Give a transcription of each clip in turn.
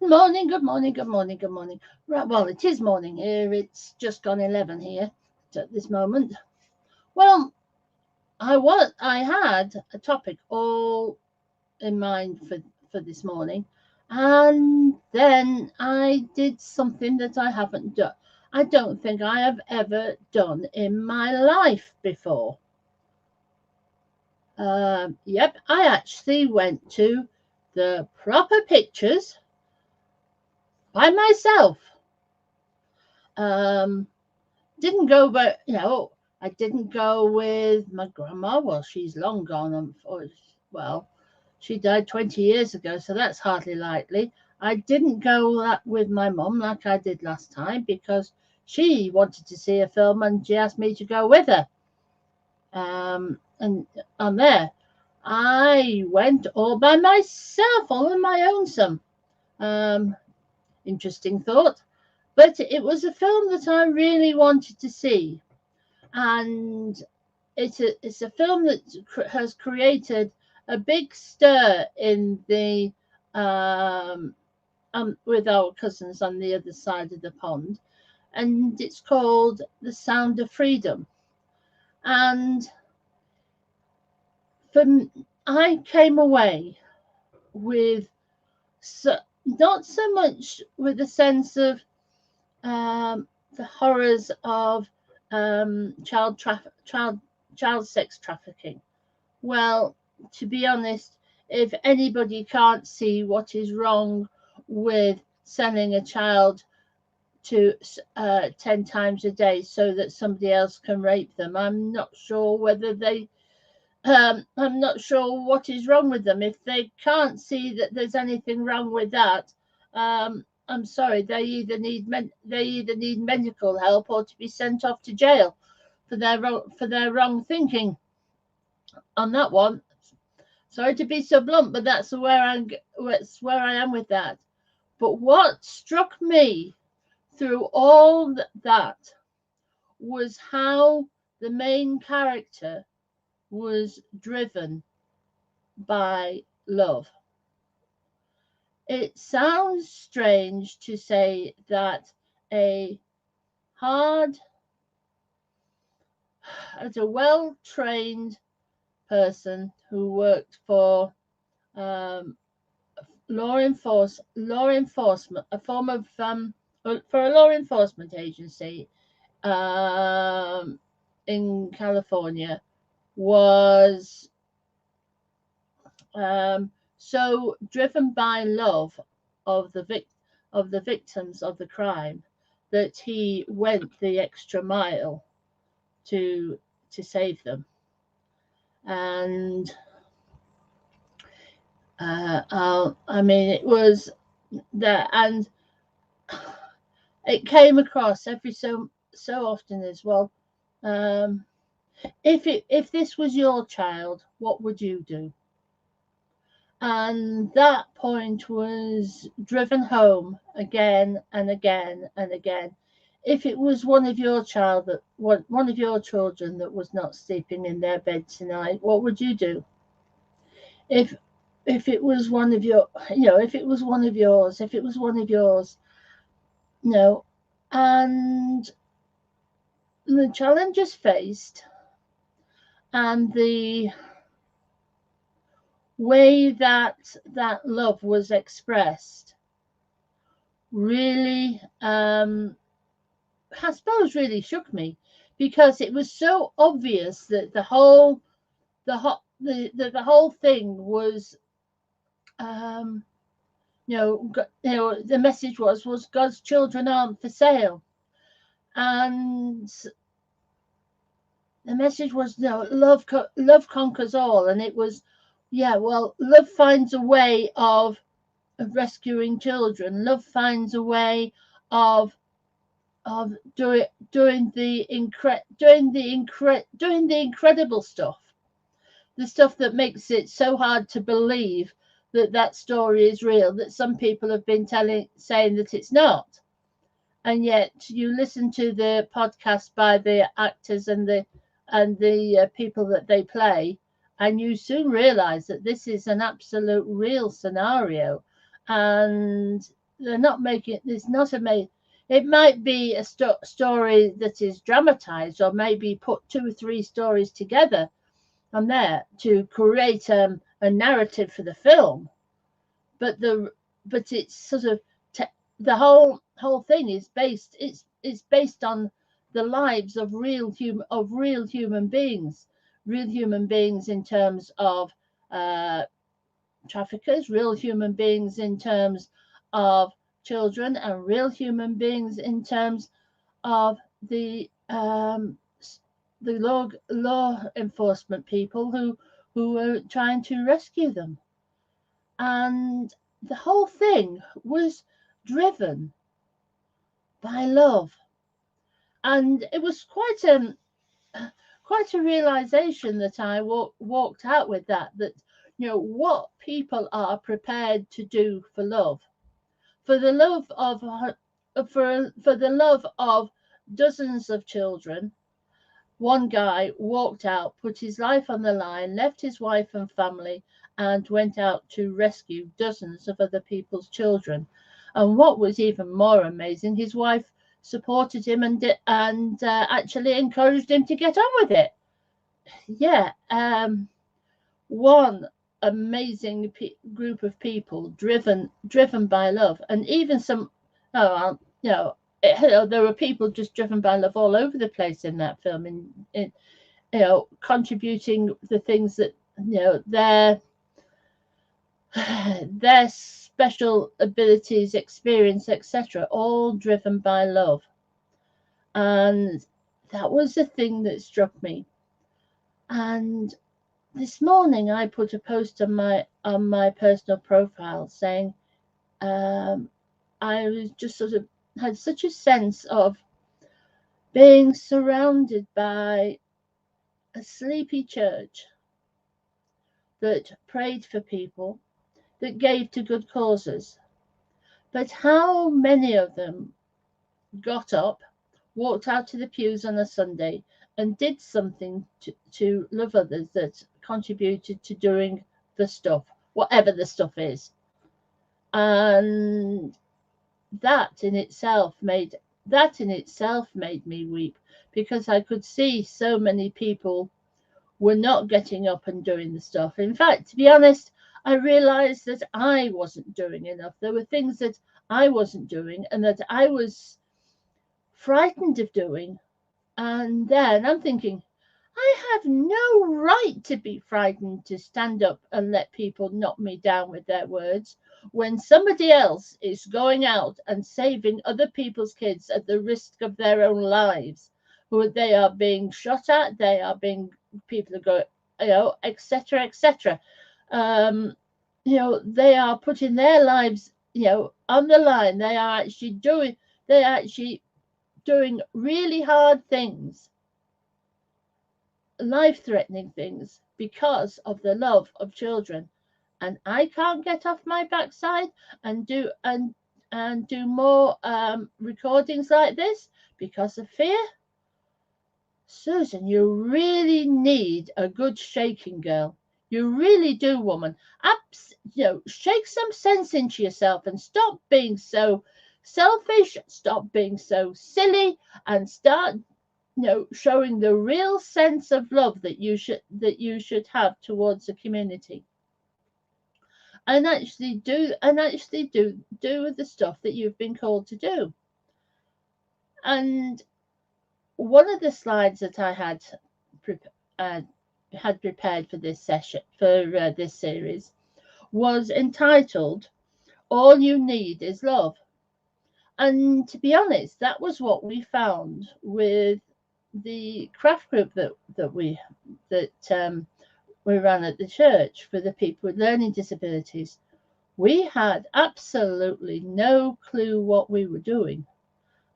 Good morning, good morning, good morning, good morning. Right, well, it is morning here. It's just gone 11 here at this moment. Well, I had a topic all in mind for this morning, and then I did something that I haven't done. I don't think I have ever done in my life before. Yep, I actually went to the proper pictures by myself. Um, didn't go, but I didn't go with my grandma. Well, she's long gone. Well, she died 20 years ago, so that's hardly likely. I didn't go that with my mum like I did last time because she wanted to see a film and she asked me to go with her. And on there, I went all by myself, all on my own. Some um, interesting thought, but it was a film that I really wanted to see, and it's a film that has created a big stir in the with our cousins on the other side of the pond, and it's called The Sound of Freedom. And from I came away with so, not so much with a sense of the horrors of child sex trafficking. Well, to be honest, if anybody can't see what is wrong with selling a child to 10 times a day so that somebody else can rape them, I'm not sure what is wrong with them. If they can't see that there's anything wrong with that, I'm sorry, they either need medical help or to be sent off to jail for their wrong thinking on that one. Sorry to be so blunt, but that's where I am with that. But what struck me through all that was how the main character was driven by love. It sounds strange to say that a hard, as a well trained person who worked for um, law enforcement, a form of for a law enforcement agency um, in California, was so driven by love of of the victims of the crime that he went the extra mile to save them. And I mean, it was there, and it came across every so often as well. Um, if this was your child, what would you do? And that point was driven home again and again and again. If it was one of your one of your children that was not sleeping in their bed tonight, what would you do? If it was one of your, if it was one of yours, if it was one of yours, no. And the challenges faced and the way that love was expressed really I suppose really shook me because it was so obvious that the whole thing was um the message was God's children aren't for sale, and the message was love conquers all, and it was love finds a way of rescuing children. Love finds a way of doing the incredible stuff, the stuff that makes it so hard to believe that story is real, that some people have been saying that it's not. And yet you listen to the podcast by the actors and the people that they play, and you soon realize that this is an absolute real scenario. And they're not making it's not a it might be a story that is dramatized, or maybe put 2 or 3 stories together on there to create a narrative for the film, but it's sort of the whole thing is based it's based on the lives of real human beings, in terms of traffickers, real human beings in terms of children, and real human beings in terms of the law enforcement people who were trying to rescue them. And the whole thing was driven by love, and it was quite a realization that I walked out with, that what people are prepared to do for love, for the love of for the love of dozens of children. One guy walked out, put his life on the line, left his wife and family, and went out to rescue dozens of other people's children. And what was even more amazing, his wife supported him and actually encouraged him to get on with it. Yeah, one amazing group of people driven by love, and even some. Oh, there were people just driven by love all over the place in that film, in contributing the things that their special abilities, experience, etc., all driven by love. And that was the thing that struck me. And this morning I put a post on my personal profile saying I was just sort of had such a sense of being surrounded by a sleepy church that prayed for people, that gave to good causes. But how many of them got up, walked out to the pews on a Sunday, and did something to love others, that contributed to doing the stuff, whatever the stuff is. And that in itself made me weep, because I could see so many people were not getting up and doing the stuff. In fact, to be honest, I realized that I wasn't doing enough. There were things that I wasn't doing and that I was frightened of doing. And then I'm thinking, I have no right to be frightened to stand up and let people knock me down with their words, when somebody else is going out and saving other people's kids at the risk of their own lives, who they are being shot at, people are going, etc., etc. They are putting their lives, on the line. They are actually doing really hard things, life-threatening things, because of the love of children. And I can't get off my backside and do more recordings like this because of fear. Susan, you really need a good shaking girl. You really do, woman. Shake some sense into yourself and stop being so selfish, stop being so silly, and start showing the real sense of love that you should have towards the community, and actually do the stuff that you've been called to do. And one of the slides that I had prepared for this session, for this series, was entitled "All You Need Is Love." And to be honest, that was what we found with the craft group that we ran at the church for the people with learning disabilities. We had absolutely no clue what we were doing.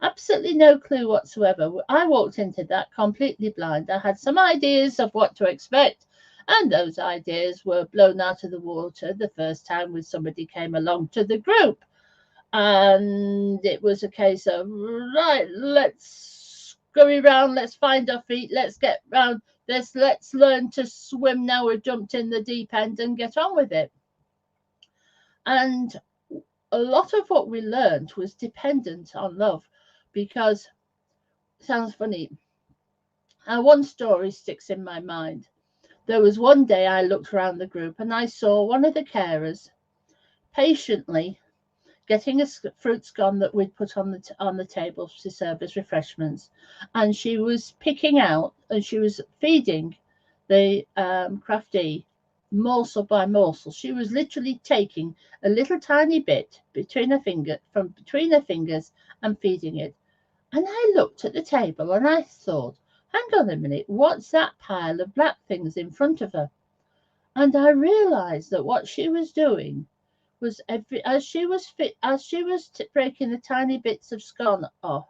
Absolutely no clue whatsoever. I walked into that completely blind. I had some ideas of what to expect, and those ideas were blown out of the water the first time when somebody came along to the group. And it was a case of, right, let's go around, let's find our feet, let's get round this, let's learn to swim now we've jumped in the deep end and get on with it. And a lot of what we learned was dependent on love, because sounds funny. One story sticks in my mind. There was one day I looked around the group and I saw one of the carers patiently getting a fruit scone that we'd put on the table to serve as refreshments, and she was picking out and she was feeding the craftee morsel by morsel. She was literally taking a little tiny bit from between her fingers and feeding it. And I looked at the table and I thought, hang on a minute, what's that pile of black things in front of her? And I realized that what she was doing was as she was breaking the tiny bits of scone off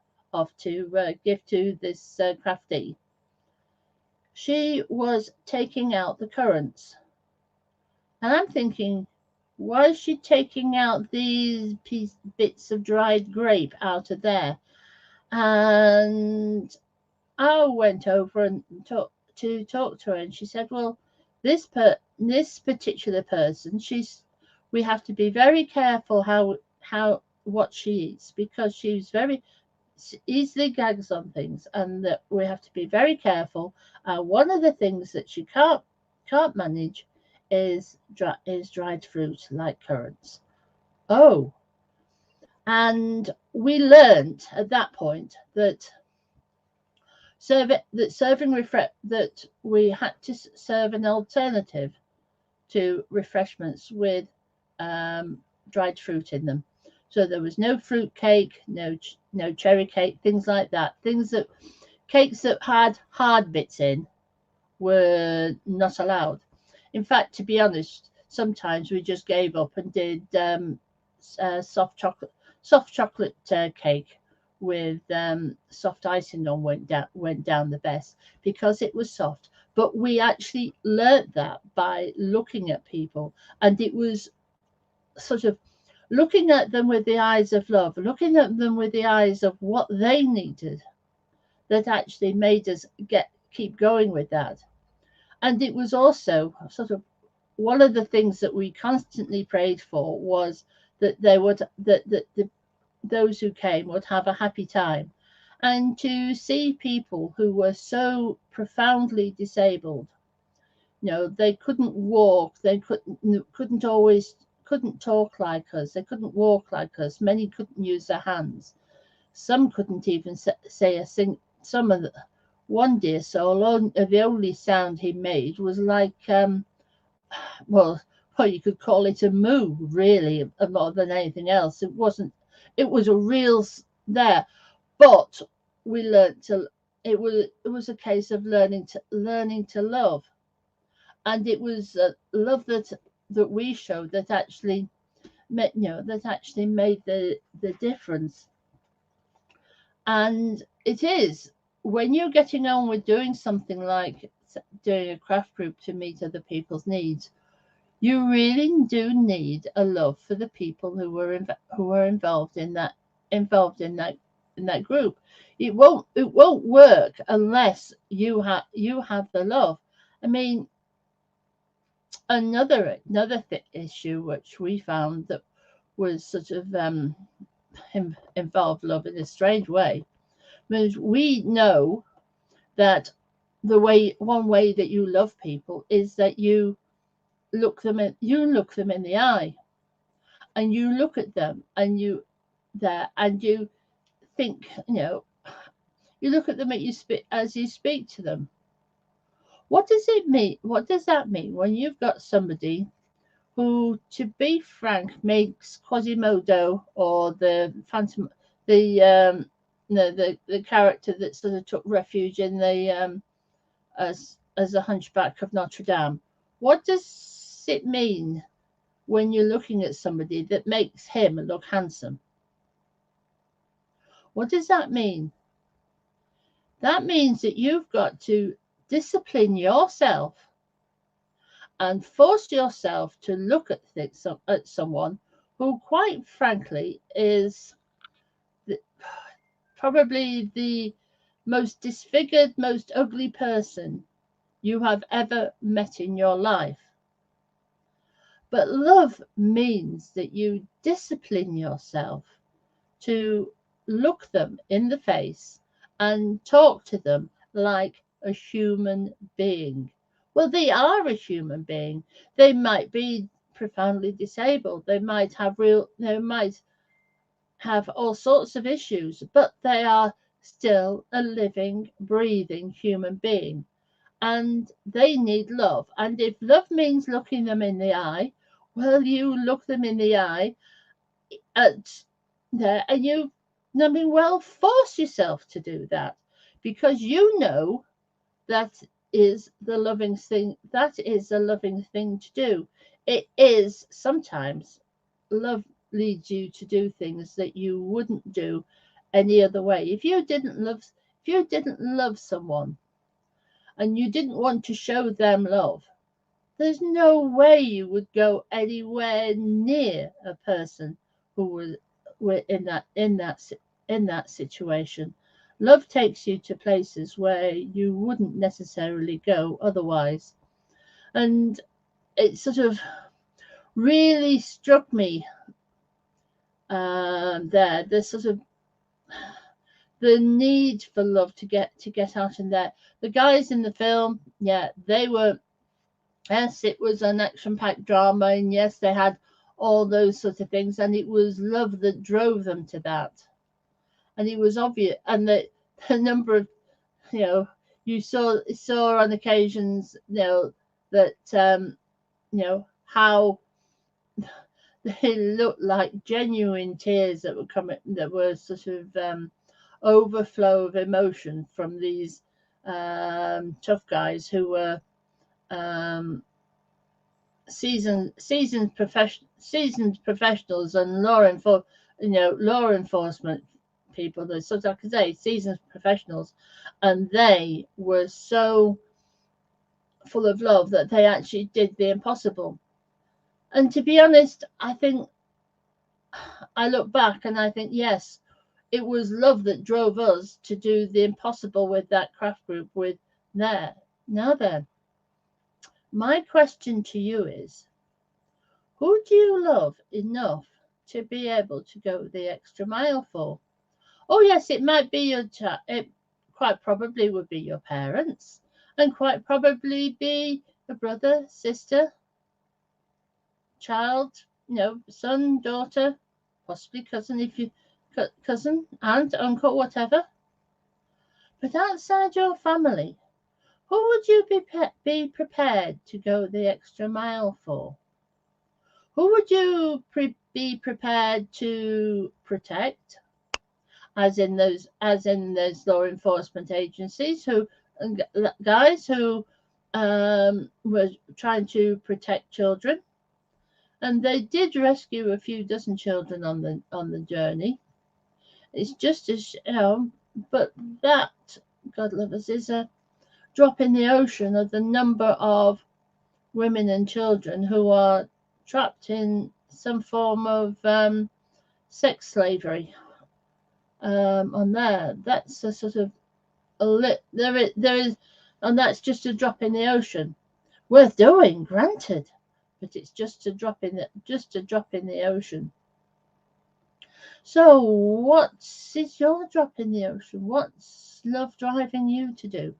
to give to this craftee, she was taking out the currants. And I'm thinking, why is she taking out these bits of dried grape out of there? And I went over and talk to her, and she said, "Well, this particular person, we have to be very careful how what she eats, because she's very easily gags on things, and that we have to be very careful. One of the things that she can't manage is dried fruit like currants." Oh, and we learned at that point that that we had to serve an alternative to refreshments with dried fruit in them. So there was no fruit cake, no cherry cake, things like that. Cakes that had hard bits in were not allowed. In fact, to be honest, sometimes we just gave up and did soft chocolate cake with soft icing on went down the best because it was soft. But we actually learnt that by looking at people, and it was sort of looking at them with the eyes of love, looking at them with the eyes of what they needed, that actually made us keep going with that. And it was also sort of one of the things that we constantly prayed for was that those who came would have a happy time. And to see people who were so profoundly disabled, they couldn't walk, they couldn't talk like us, they couldn't walk like us, many couldn't use their hands, some couldn't even say a thing. Some of the one dear soul, the only sound he made was like well, you could call it a moo, really, more than anything else. It wasn't. It was a real there, but we learned to. It was a case of learning to love, and it was love that we showed that actually made the difference. And it is when you're getting on with doing something like doing a craft group to meet other people's needs, you really do need a love for the people who were involved in that group. It won't work unless you have the love. I mean, another issue which we found that was sort of involved love in a strange way, because we know that one way that you love people is that you look them in the eye, and you look at them, and you think, you look at them as you speak to them. What does it mean? What does that mean when you've got somebody who, to be frank, makes Quasimodo or the Phantom, the character that sort of took refuge in the as the Hunchback of Notre Dame? What does it mean when you're looking at somebody that makes him look handsome? What does that mean? That means that you've got to discipline yourself and force yourself to look at someone who, quite frankly, is probably the most disfigured, most ugly person you have ever met in your life. But love means that you discipline yourself to look them in the face and talk to them like a human being. Well, they are a human being. They might be profoundly disabled. They might have all sorts of issues, but they are still a living, breathing human being. And they need love. And if love means looking them in the eye, well, you look them in the eye at there and you, I mean, well, force yourself to do that because you know that is the loving thing. That is a loving thing to do. It is sometimes love leads you to do things that you wouldn't do any other way. If you didn't love someone and you didn't want to show them love, there's no way you would go anywhere near a person who were in that situation. Love takes you to places where you wouldn't necessarily go otherwise, and it sort of really struck me there. The sort of the need for love to get out in there. The guys in the film, yeah, they were. Yes, it was an action-packed drama, and yes, they had all those sorts of things, and it was love that drove them to that. And it was obvious, and the number of, you know, you saw on occasions, that how they looked like genuine tears that were coming, that were sort of overflow of emotion from these tough guys who were um, seasoned professionals and law enforcement people. They're sort of, like I say, seasoned professionals, and they were so full of love that they actually did the impossible. And to be honest, I think I look back and I think yes, it was love that drove us to do the impossible with that craft group. With there now then, my question to you is, who do you love enough to be able to go the extra mile for? Oh, yes, it might be it quite probably would be your parents, and quite probably be a brother, sister, child, son, daughter, possibly cousin, if you cousin, aunt, uncle, whatever. But outside your family, who would you be prepared to go the extra mile for? Who would you be prepared to protect, as in those law enforcement agencies who guys who were trying to protect children, and they did rescue a few dozen children on the journey. It's just as but that, God love us, is a drop in the ocean of the number of women and children who are trapped in some form of sex slavery. On there, that's a sort of there is, and that's just a drop in the ocean. Worth doing, granted, but it's just a drop in the ocean. So, what is your drop in the ocean? What's love driving you to do?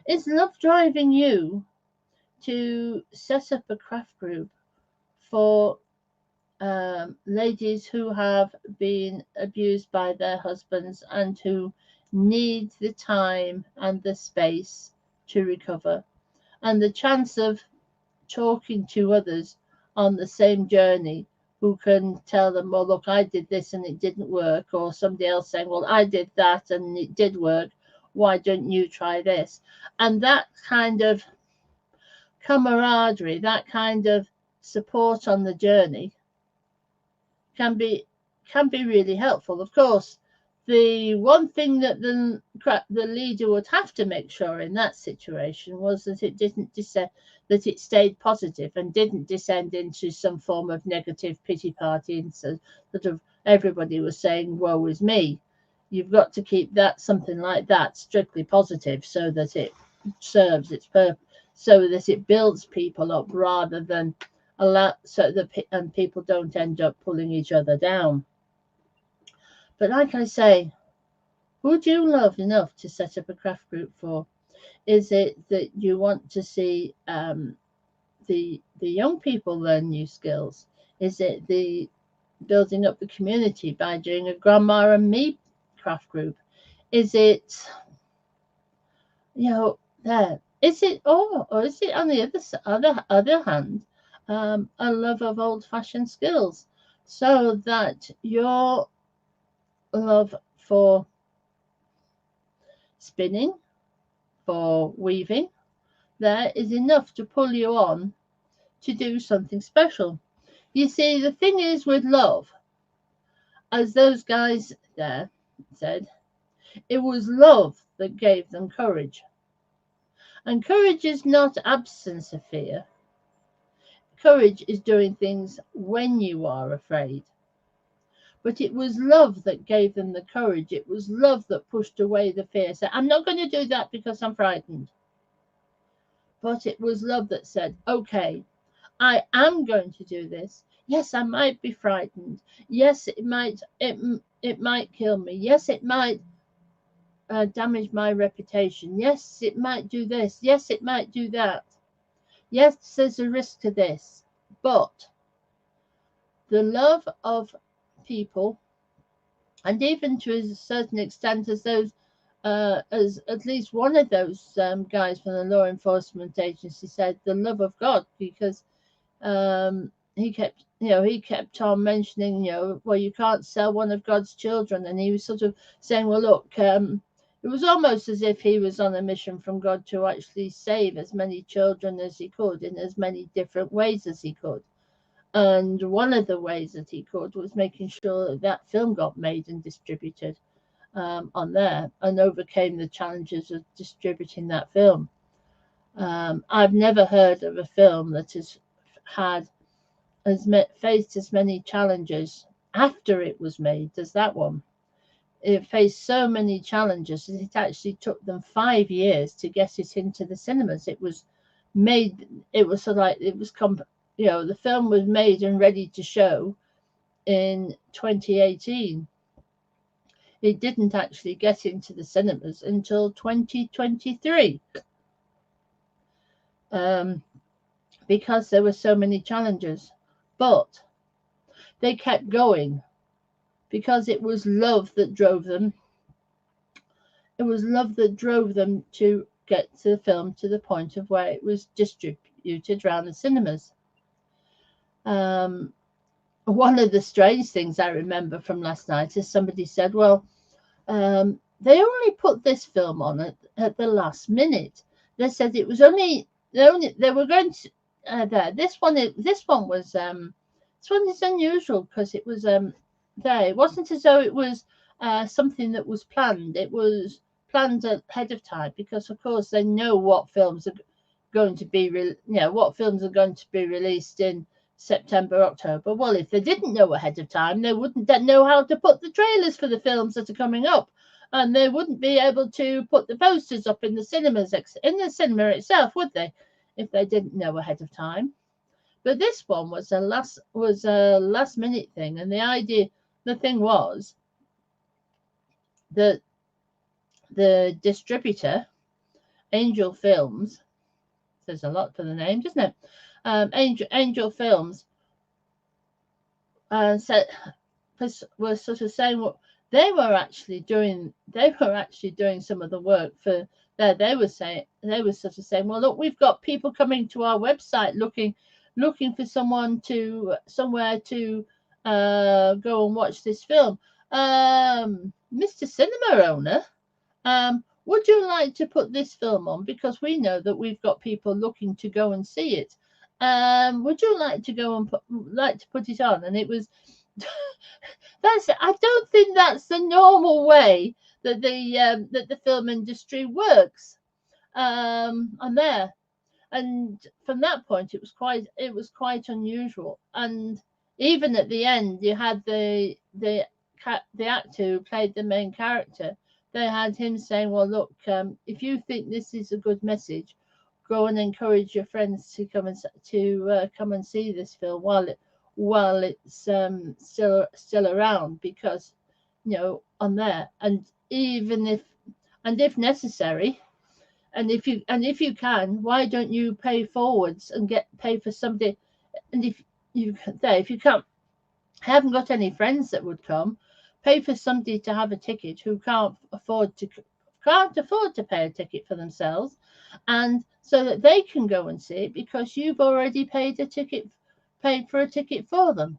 Is love driving you to set up a craft group for ladies who have been abused by their husbands and who need the time and the space to recover, and the chance of talking to others on the same journey who can tell them, well, look, I did this and it didn't work, or somebody else saying, well, I did that and it did work. Why don't you try this? And that kind of camaraderie, that kind of support on the journey can be really helpful. Of course, the one thing that the leader would have to make sure in that situation was that it didn't that it stayed positive and didn't descend into some form of negative pity party, and so sort of everybody was saying, woe is me. You've got to keep that, something like that, strictly positive so that it serves its purpose, so that it builds people up rather than a lot, so that and people don't end up pulling each other down. But like I say, would you love enough to set up a craft group for? Is it that you want to see the young people learn new skills? Is it the building up the community by doing a grandma and me craft group? Is it, there? Is it, or is it on the other hand, a love of old fashioned skills, so that your love for spinning, for weaving, there is enough to pull you on to do something special. You see, the thing is with love, as those guys there said, it was love that gave them courage. And courage is not absence of fear. Courage is doing things when you are afraid. But it was love that gave them the courage. It was love that pushed away the fear. So I'm not going to do that because I'm frightened. But it was love that said, okay, I am going to do this. Yes, I might be frightened. Yes, it might kill me. Yes, it might damage my reputation. Yes, it might do this. Yes, it might do that. Yes, there's a risk to this. But the love of people, and even to a certain extent, as those, as at least one of those guys from the law enforcement agency said, the love of God, because he kept on mentioning, well, you can't sell one of God's children, and he was sort of saying, well, look, it was almost as if he was on a mission from God to actually save as many children as he could in as many different ways as he could. And one of the ways that he could was making sure that film got made and distributed on there, and overcame the challenges of distributing that film. I've never heard of a film that has faced as many challenges after it was made as that one. It faced so many challenges that it actually took them 5 years to get it into the cinemas. It was made. It was sort of like it was. The film was made and ready to show in 2018. It didn't actually get into the cinemas until 2023, because there were so many challenges. But they kept going because it was love that drove them. It was love that drove them to get the film to the point of where it was distributed around the cinemas. One of the strange things I remember from last night is somebody said, well, they only put this film on at the last minute. They said it was only they were going to there. This one was this one is unusual because it was there. It wasn't as though it was something that was planned. It was planned ahead of time because, of course, they know what films are going to be what films are going to be released in September, October. Well, if they didn't know ahead of time, they wouldn't know how to put the trailers for the films that are coming up, and they wouldn't be able to put the posters up in the cinemas, in the cinema itself, would they, if they didn't know ahead of time? But this one was a last minute thing, and the thing was that the distributor, Angel Films, there's a lot for the name, doesn't it? Angel Films said, was sort of saying what they were actually doing. They were actually doing some of the work for there. They were sort of saying, well, look, we've got people coming to our website looking for somewhere to go and watch this film. Mr. Cinema owner, would you like to put this film on, because we know that we've got people looking to go and see it? Would you like to go and put it on? And it was I don't think that's the normal way that the film industry works on there. And from that point, it was quite unusual. And even at the end, you had the actor who played the main character. They had him saying, well, look, if you think this is a good message, go and encourage your friends to come and see this film while it's still around, because on there. And even if necessary, and if you can, why don't you pay forwards and pay for somebody? And if you haven't got any friends that would come, pay for somebody to have a ticket who can't afford to pay a ticket for themselves, and so that they can go and see it, because you've already paid for a ticket for them.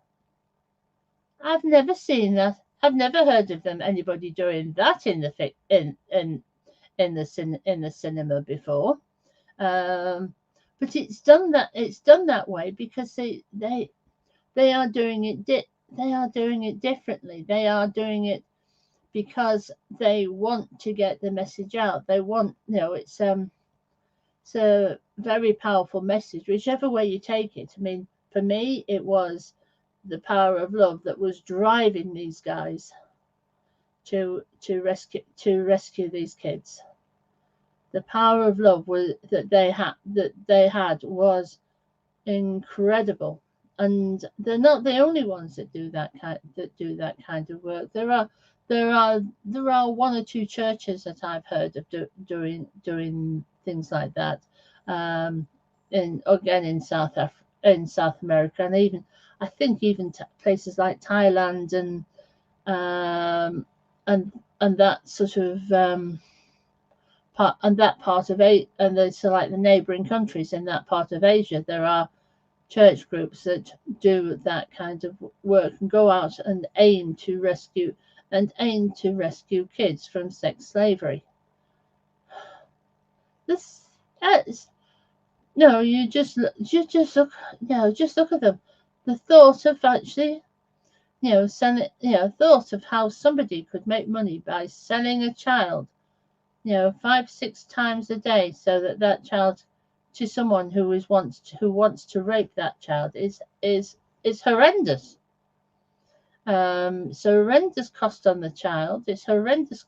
I've never seen that. I've never heard of anybody doing that in the cinema before. But it's done that way because they are doing it differently. They are doing it because they want to get the message out. They want, it's a very powerful message, whichever way you take it. I mean, for me, it was the power of love that was driving these guys to rescue these kids. The power of love that they had was incredible. And they're not the only ones that do that kind of work. There are one or two churches that I've heard of doing things like that. In South America, and even I think even places like Thailand and that sort of part of Asia, and so like the neighboring countries in that part of Asia, there are church groups that do that kind of work and go out and aim to rescue kids from sex slavery. You just look at them. The thought of actually, thought of how somebody could make money by selling a child, 5-6 times a day, so that child to someone who wants to rape that child is horrendous. So horrendous cost on the child. It's horrendous,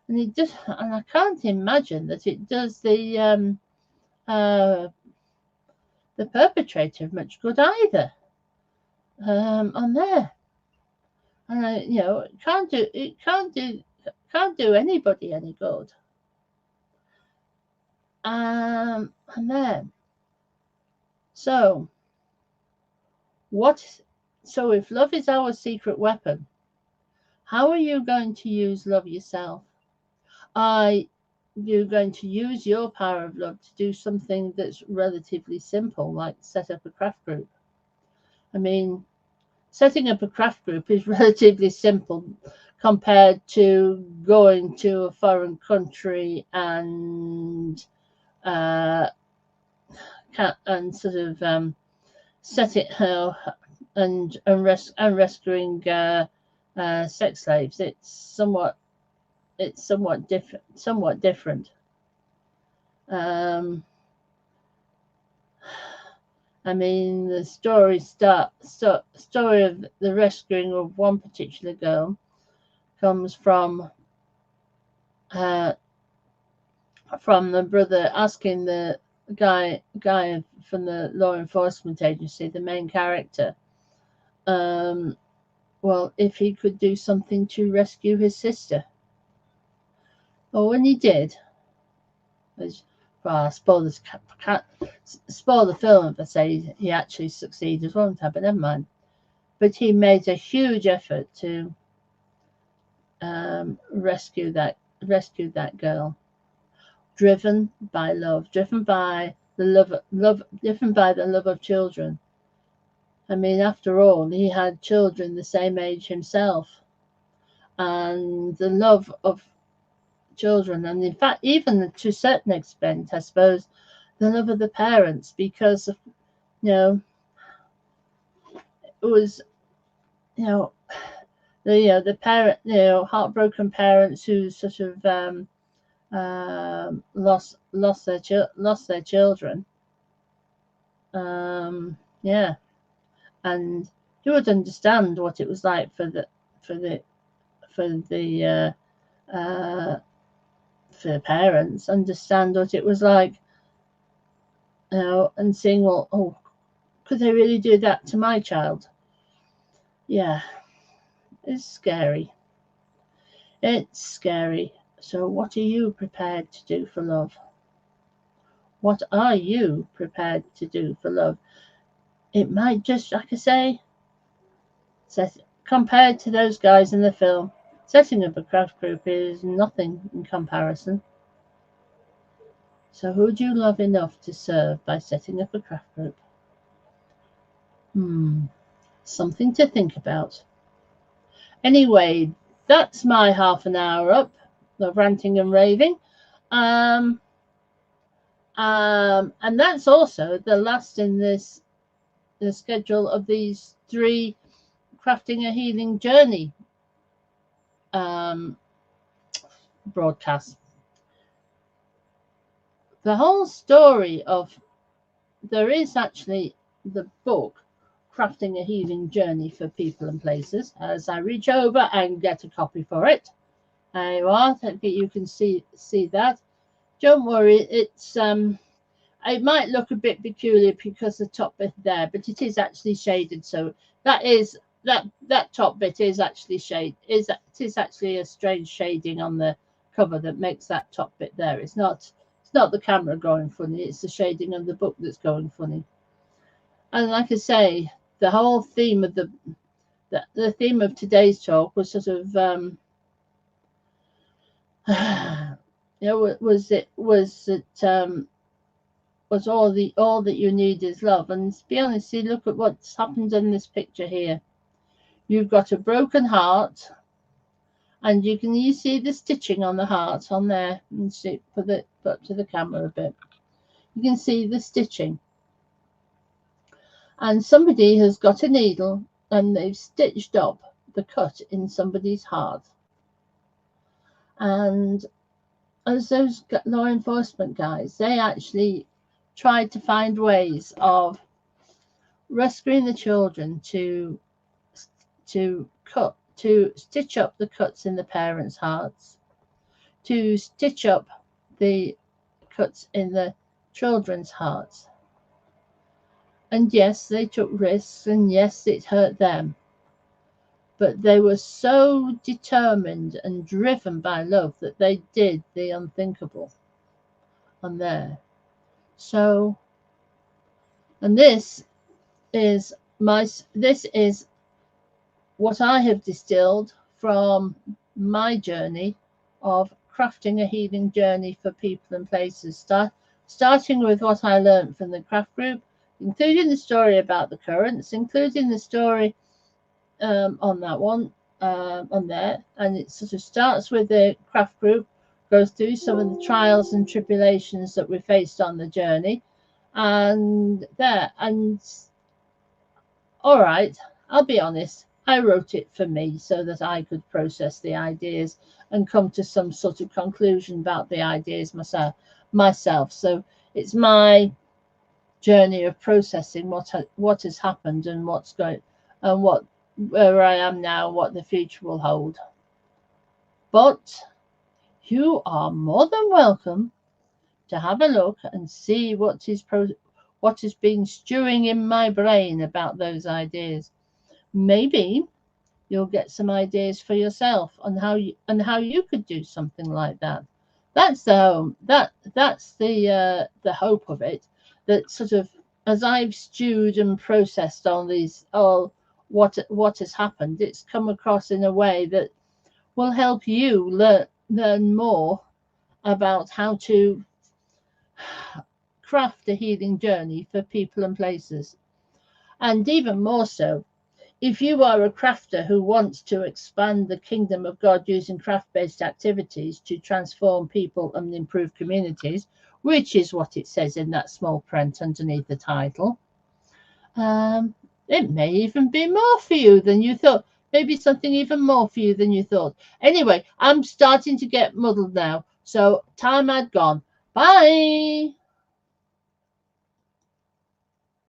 and I can't imagine that it does the perpetrator much good either. On there, and it can't do anybody any good. And then, so if love is our secret weapon, how are you going to use love yourself? Are you going to use your power of love to do something that's relatively simple, like set up a craft group? I mean, setting up a craft group is relatively simple compared to going to a foreign country and sort of set it and rescuing sex slaves. It's somewhat different. I mean, the story of the rescuing of one particular girl comes from the brother asking the guy from the law enforcement agency, the main character, well, if he could do something to rescue his sister. Well, when he did, spoil the film if I say he actually succeeded one time, but never mind. But he made a huge effort to rescue that girl, driven by love, driven by the love of children. I mean, after all, he had children the same age himself, and the love of children, and in fact, even to a certain extent, I suppose, the love of the parents, because it was the parent, heartbroken parents who sort of lost their children. Yeah, and you would understand what it was like for the parents. Understand what it was like and seeing, well, oh, could they really do that to my child? Yeah, it's scary. It's scary. So what are you prepared to do for love? What are you prepared to do for love? It might just, like I say, compared to those guys in the film, setting up a craft group is nothing in comparison. So who do you love enough to serve by setting up a craft group? Something to think about. Anyway, that's my half an hour up of ranting and raving. And that's also the last in the schedule of these 3 Crafting a Healing Journey broadcasts. The whole story of, there is actually the book Crafting a Healing Journey for People and Places. As I reach over and get a copy for it, there you are. You can see that. Don't worry, it's it might look a bit peculiar because the top bit there, but it is actually shaded. So that top bit is actually it is actually a strange shading on the cover that makes that top bit there. It's not the camera going funny, it's the shading of the book that's going funny. And like I say, the whole theme of the theme of today's talk was sort of was all that you need is love. And to be honest, see, look at what's happened in this picture here. You've got a broken heart, and you see the stitching on the heart on there. And see, put up to the camera a bit. You can see the stitching, and somebody has got a needle and they've stitched up the cut in somebody's heart. And as those law enforcement guys, they actually tried to find ways of rescuing the children to stitch up the cuts in the parents' hearts, to stitch up the cuts in the children's hearts. And yes, they took risks, and yes, it hurt them. But they were so determined and driven by love that they did the unthinkable on there. So, and this is what I have distilled from my journey of crafting a healing journey for people and places, starting with what I learned from the craft group, including the story about the currents, including the story on that one on there. And it sort of starts with the craft group, goes through some of the trials and tribulations that we faced on the journey, and all right, I'll be honest, I wrote it for me so that I could process the ideas and come to some sort of conclusion about the ideas myself. So it's my journey of processing what has happened and what's going and where I am now, what the future will hold. But you are more than welcome to have a look and see what has been stewing in my brain about those ideas. Maybe you'll get some ideas for yourself on how you could do something like that. That's the hope of it. That sort of, as I've stewed and processed on these what has happened, it's come across in a way that will help you learn more about how to craft a healing journey for people and places. And even more so, if you are a crafter who wants to expand the kingdom of God using craft-based activities to transform people and improve communities, which is what it says in that small print underneath the title, it may even be more for you than you thought. Maybe something even more for you than you thought. Anyway, I'm starting to get muddled now, so time had gone. Bye.